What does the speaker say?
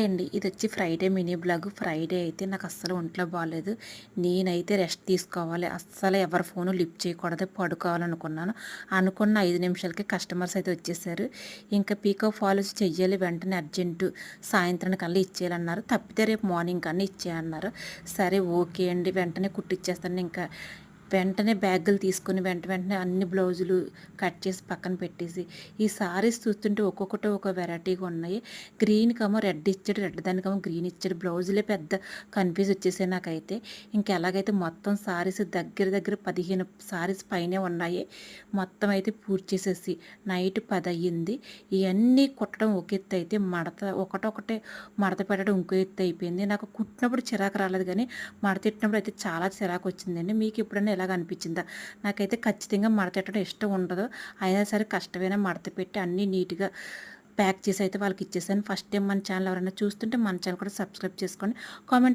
అండి ఇది వచ్చి ఫ్రైడే మినీ బ్లాగ్. ఫ్రైడే అయితే నాకు అస్సలు ఒంట్లో బాగాలేదు. నేనైతే రెస్ట్ తీసుకోవాలి, అస్సలు ఎవరి ఫోను లిఫ్ట్ చేయకూడదు, పడుకోవాలనుకున్నాను. అనుకున్న 5 నిమిషాలకి కస్టమర్స్ అయితే వచ్చేసారు. ఇంకా పీకో ఫాల్స్ చెయ్యాలి, వెంటనే అర్జెంటు సాయంత్రానికల్లా ఇచ్చేయాలన్నారు. తప్పితే రేపు మార్నింగ్ కన్నా ఇచ్చేయన్నారు. సరే ఓకే అండి, వెంటనే కుట్టిచ్చేస్తాను. ఇంకా వెంటనే బ్యాగులు తీసుకొని వెంటనే అన్ని బ్లౌజులు కట్ చేసి పక్కన పెట్టేసి, ఈ సారీస్ చూస్తుంటే ఒక్కొక్కటి ఒక వెరైటీగా ఉన్నాయి. గ్రీన్కేమో రెడ్ ఇచ్చాడు, రెడ్ దానికేమో గ్రీన్ ఇచ్చాడు. బ్లౌజులే పెద్ద కన్ఫ్యూజ్ వచ్చేసాయి నాకైతే. ఎలాగైతే మొత్తం సారీస్ దగ్గర 15 సారీస్ పైనే ఉన్నాయి. మొత్తం అయితే పూర్తి చేసేసి నైట్ 10 అయ్యింది. ఇవన్నీ కుట్టడం ఒక ఎత్తు అయితే, ఒకటొకటే మడత పెట్టడం ఇంకో ఎత్తు అయిపోయింది. నాకు కుట్టినప్పుడు చిరాకు రాలేదు, కానీ మడతెట్టినప్పుడు అయితే చాలా చిరాకు వచ్చిందండి. మీకు ఎప్పుడైనా ఎలాగ అనిపించిందా? నాకైతే ఖచ్చితంగా మడతెట్టడం ఇష్టం ఉండదు. అయినా సరే కష్టమైనా మడత పెట్టి అన్నీ నీట్గా ప్యాక్ చేసి అయితే వాళ్ళకి ఇచ్చేసాను. ఫస్ట్ టైం మన ఛానల్ ఎవరైనా చూస్తుంటే మన ఛానల్ కూడా సబ్స్క్రైబ్ చేసుకోండి. కామెంట్